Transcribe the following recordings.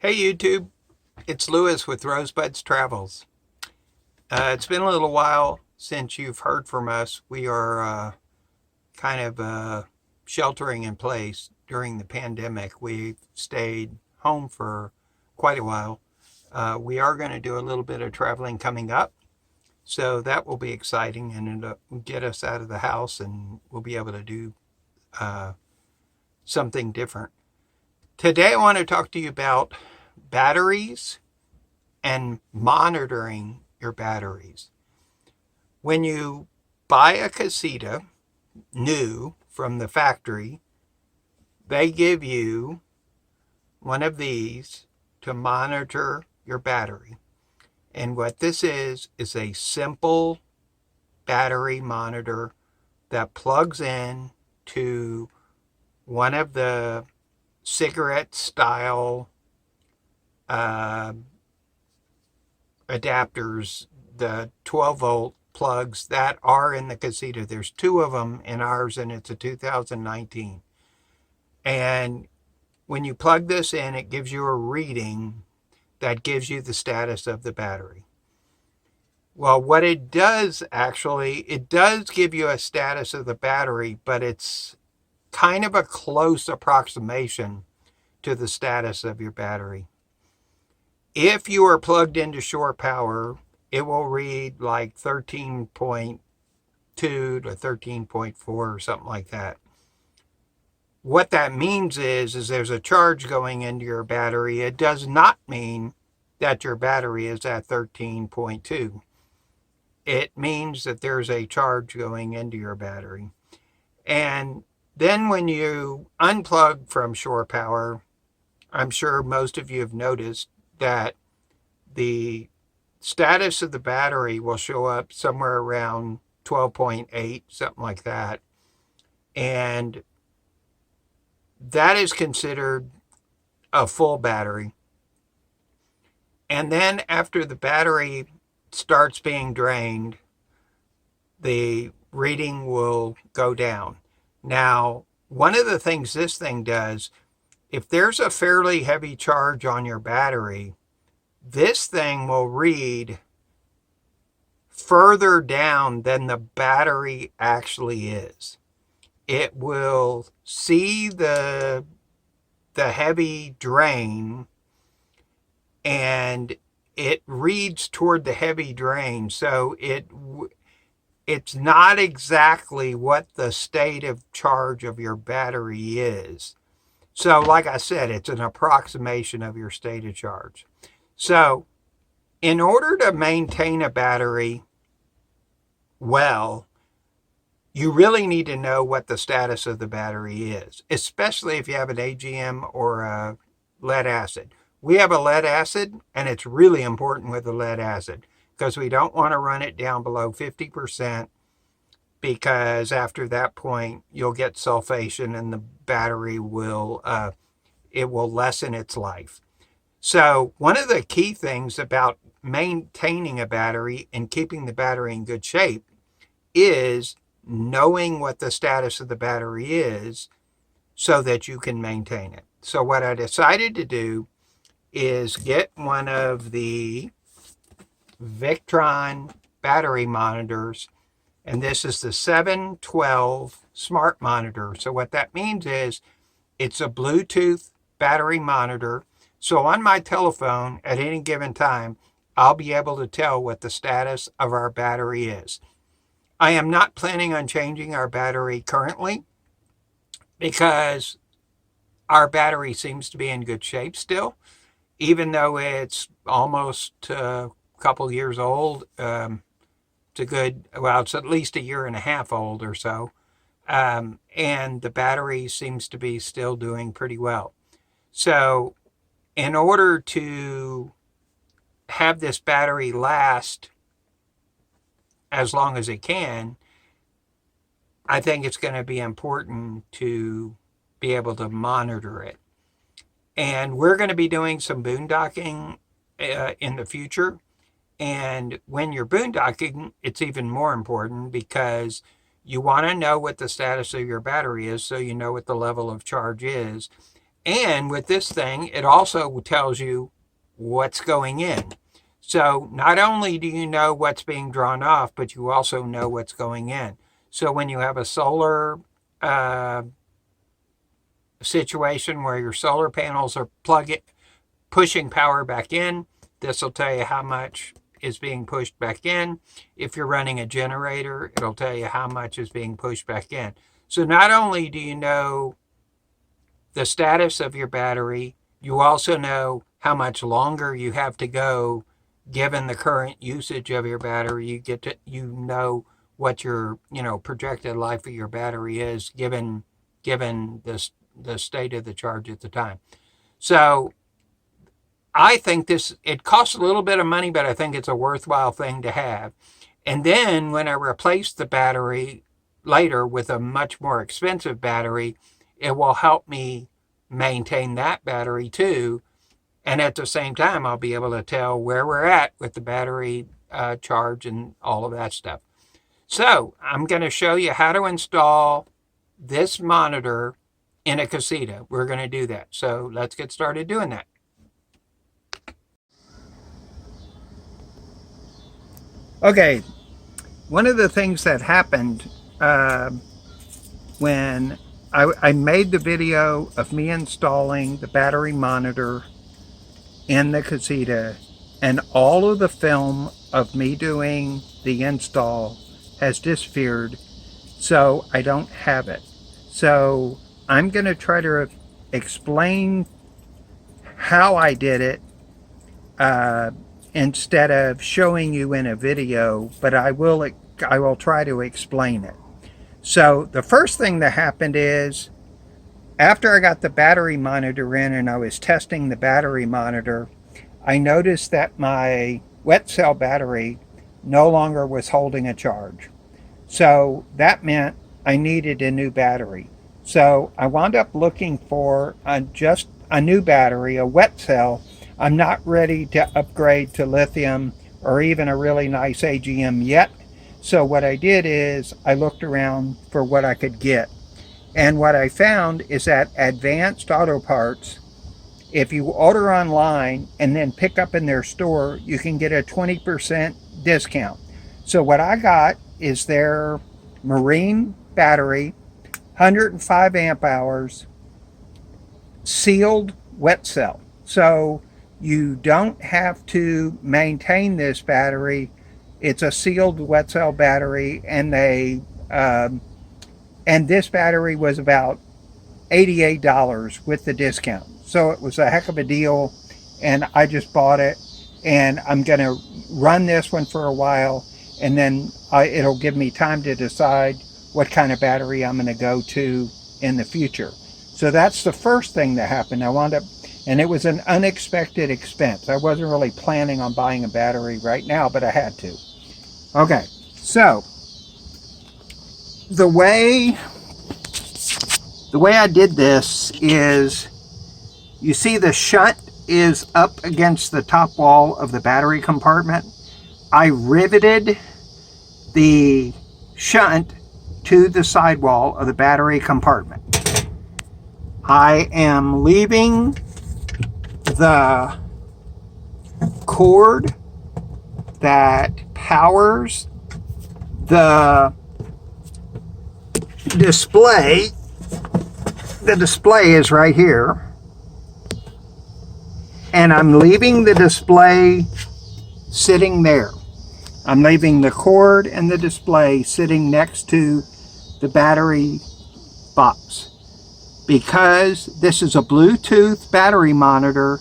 Hey YouTube, it's Lewis with Rosebud's Travels. It's been a little while since you've heard from us. We are kind of sheltering in place during the pandemic. We stayed home for quite a while. We are going to do a little bit of traveling coming up, so that will be exciting and it'll get us out of the house and we'll be able to do uh, something different. Today I want to talk to you about batteries and monitoring your batteries. When you buy a Casita new from the factory, they give you one of these to monitor your battery. And what this is a simple battery monitor that plugs in to one of the cigarette style uh, adapters, the 12 volt plugs that are in the Casita. There's two of them in ours, and it's a 2019. And when you plug this in, it gives you a reading that gives you the status of the battery. Well, what it does actually, it does give you a status of the battery, but it's kind of a close approximation to the status of your battery. If you are plugged into shore power, it will read like 13.2 to 13.4 or something like that. What that means is there's a charge going into your battery. It does not mean that your battery is at 13.2. It means that there's a charge going into your battery. And then when you unplug from shore power, I'm sure most of you have noticed that the status of the battery will show up somewhere around 12.8, something like that. And that is considered a full battery. And then after the battery starts being drained, the reading will go down. Now, one of the things this thing does, if there's a fairly heavy charge on your battery, this thing will read further down than the battery actually is. It will see the heavy drain and it reads toward the heavy drain. So it's not exactly what the state of charge of your battery is. So like I said, it's an approximation of your state of charge. So in order to maintain a battery well, you really need to know what the status of the battery is, especially if you have an AGM or a lead acid. We have a lead acid, and it's really important with the lead acid because we don't want to run it down below 50% because after that point, you'll get sulfation and the battery will it will lessen its life. So one of the key things about maintaining a battery and keeping the battery in good shape is knowing what the status of the battery is so that you can maintain it. So what I decided to do is get one of the Victron battery monitors, and this is the 712 smart monitor. So what that means is it's a Bluetooth battery monitor. So on my telephone at any given time, I'll be able to tell what the status of our battery is. I am not planning on changing our battery currently because our battery seems to be in good shape still, even though it's almost a couple years old. It's at least a year and a half old or so. And the battery seems to be still doing pretty well. So in order to have this battery last as long as it can, I think it's going to be important to be able to monitor it. And we're going to be doing some boondocking in the future. And when you're boondocking, it's even more important because you want to know what the status of your battery is so you know what the level of charge is. And with this thing, it also tells you what's going in. So not only do you know what's being drawn off, but you also know what's going in. So when you have a solar situation where your solar panels are pushing power back in, this will tell you how much is being pushed back in. If you're running a generator, it'll tell you how much is being pushed back in. So not only do you know the status of your battery, you also know how much longer you have to go given the current usage of your battery. You know what your projected life of your battery is given the state of the charge at the time. So I think it costs a little bit of money, but I think it's a worthwhile thing to have. And then when I replace the battery later with a much more expensive battery, it will help me maintain that battery too. And at the same time, I'll be able to tell where we're at with the battery charge and all of that stuff. So I'm going to show you how to install this monitor in a Casita. We're going to do that. So let's get started doing that. Okay, one of the things that happened when I made the video of me installing the battery monitor in the Casita, and all of the film of me doing the install has disappeared, so I don't have it. So I'm going to try to explain how I did it instead of showing you in a video, but I will try to explain it. So the first thing that happened is, after I got the battery monitor in and I was testing the battery monitor, I noticed that my wet cell battery no longer was holding a charge. So that meant I needed a new battery. So I wound up looking for just a new battery, a wet cell. I'm not ready to upgrade to lithium or even a really nice AGM yet. So what I did is I looked around for what I could get. And what I found is that Advanced Auto Parts, if you order online and then pick up in their store, you can get a 20% discount. So what I got is their marine battery, 105 amp hours, sealed wet cell. So you don't have to maintain this battery. It's a sealed wet cell battery, and this battery was about $88 with the discount. So it was a heck of a deal, and I just bought it, and I'm going to run this one for a while, and then it'll give me time to decide what kind of battery I'm going to go to in the future. So that's the first thing that happened. I wound up, and it was an unexpected expense. I wasn't really planning on buying a battery right now, but I had to. Okay, so the way I did this is, you see the shunt is up against the top wall of the battery compartment. I riveted the shunt to the sidewall of the battery compartment. I am leaving the cord that powers the display. The display is right here, and I'm leaving the display sitting there. I'm leaving the cord and the display sitting next to the battery box, because this is a Bluetooth battery monitor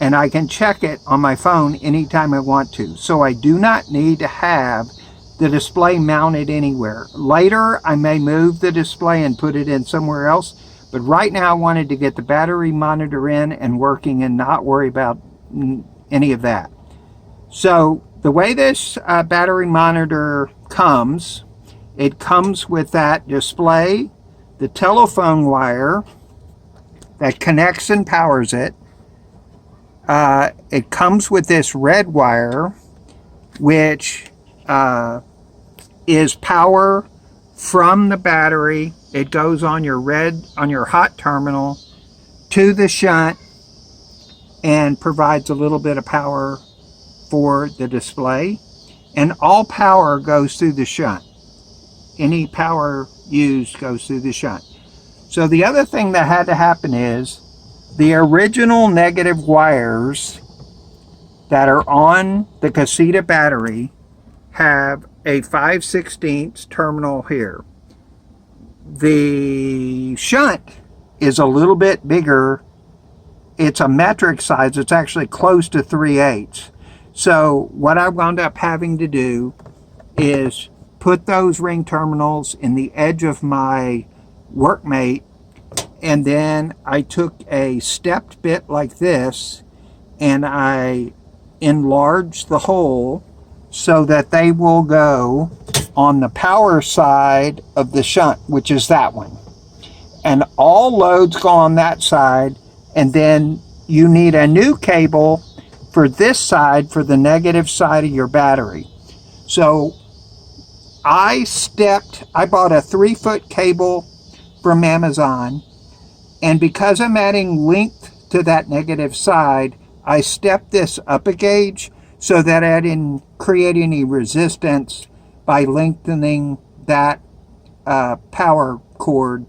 and I can check it on my phone anytime I want to. So I do not need to have the display mounted anywhere. Later, I may move the display and put it in somewhere else, but right now I wanted to get the battery monitor in and working and not worry about any of that. So the way this battery monitor comes, it comes with that display, the telephone wire that connects and powers it. It comes with this red wire, which is power from the battery. It goes on your hot terminal to the shunt and provides a little bit of power for the display. And all power goes through the shunt. Any power used goes through the shunt. So the other thing that had to happen is the original negative wires that are on the Casita battery have a 5/16 terminal here. The shunt is a little bit bigger. It's a metric size. It's actually close to 3/8. So what I wound up having to do is put those ring terminals in the edge of my workmate, and then I took a stepped bit like this and I enlarged the hole so that they will go on the power side of the shunt, which is that one. And all loads go on that side, and then you need a new cable for this side, for the negative side of your battery. So I bought a 3-foot cable from Amazon, and because I'm adding length to that negative side, I stepped this up a gauge so that I didn't create any resistance by lengthening that power cord.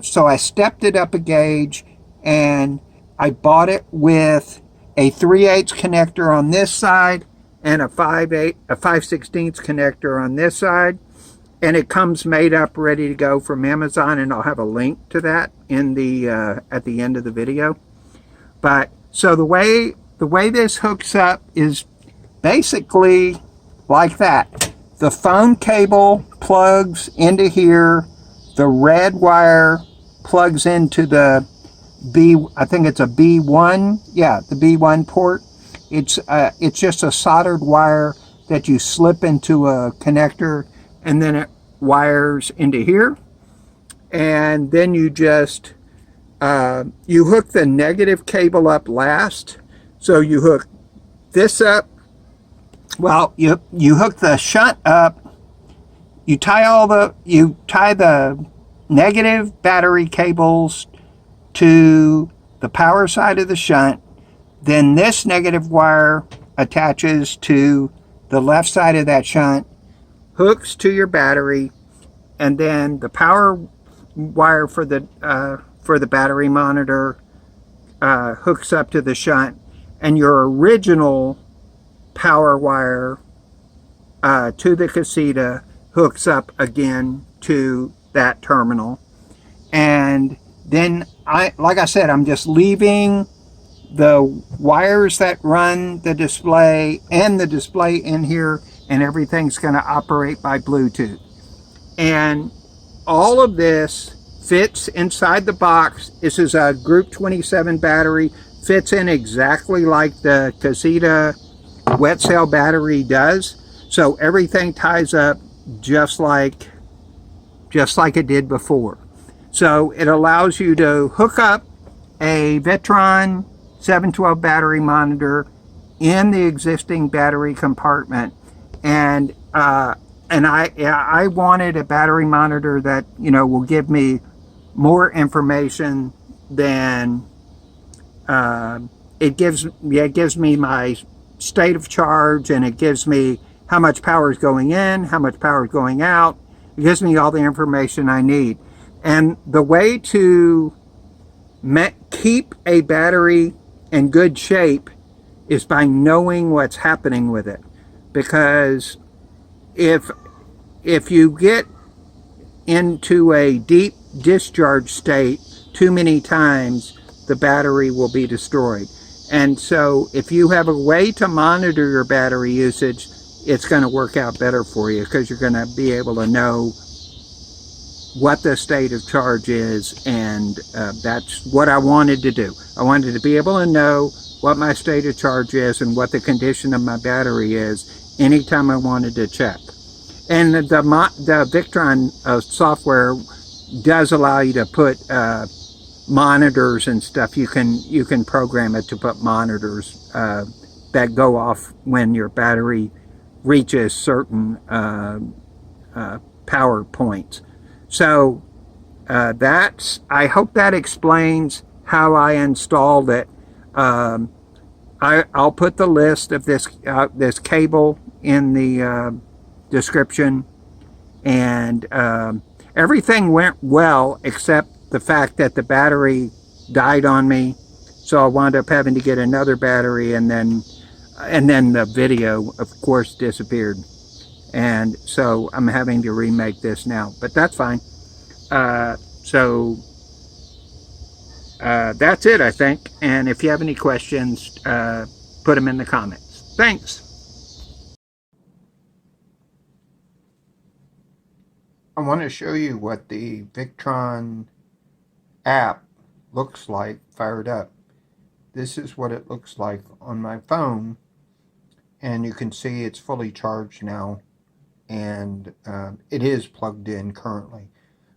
So I stepped it up a gauge, and I bought it with a 3/8 connector on this side and a 5/16 connector on this side, and it comes made up ready to go from Amazon, and I'll have a link to that in the at the end of the video. But so the way this hooks up is basically like that. The phone cable plugs into here, the red wire plugs into the I think it's a B1, yeah, the B1 port. It's just a soldered wire that you slip into a connector, and then it wires into here. And then you just you hook the negative cable up last. So you hook this up. Well, you hook the shunt up. You tie the negative battery cables to the power side of the shunt. Then this negative wire attaches to the left side of that shunt, hooks to your battery, and then the power wire for the battery monitor hooks up to the shunt, and your original power wire to the Casita hooks up again to that terminal. And then like I said, I'm just leaving the wires that run the display and the display in here, and everything's going to operate by Bluetooth. And all of this fits inside the box. This is a Group 27 battery, fits in exactly like the Casita wet cell battery does. So everything ties up just like it did before. So it allows you to hook up a Victron 712 battery monitor in the existing battery compartment, and I wanted a battery monitor that will give me more information than it gives. Yeah, it gives me my state of charge, and it gives me how much power is going in, how much power is going out. It gives me all the information I need. And the way to keep a battery in good shape is by knowing what's happening with it. Because if you get into a deep discharge state too many times, the battery will be destroyed. And so if you have a way to monitor your battery usage, it's going to work out better for you, because you're going to be able to know what the state of charge is. And that's what I wanted to do. I wanted to be able to know what my state of charge is and what the condition of my battery is anytime I wanted to check. And the Victron software does allow you to put monitors and stuff. You can program it to put monitors that go off when your battery reaches certain power points. So I hope that explains how I installed it. I'll put the list of this cable in the description, and everything went well except the fact that the battery died on me, so I wound up having to get another battery, and then the video, of course, disappeared, and so I'm having to remake this now, but that's fine. That's it, I think. And if you have any questions, put them in the comments. Thanks. I want to show you what the Victron app looks like fired up. This is what it looks like on my phone, and you can see it's fully charged now, and it is plugged in currently.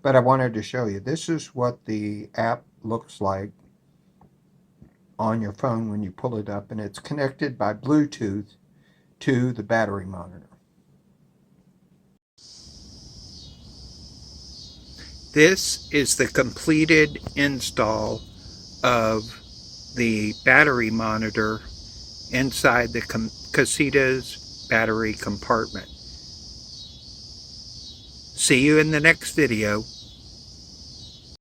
But I wanted to show you, this is what the app looks like on your phone when you pull it up, and it's connected by Bluetooth to the battery monitor. This is the completed install of the battery monitor inside the Casita's battery compartment. See you in the next video.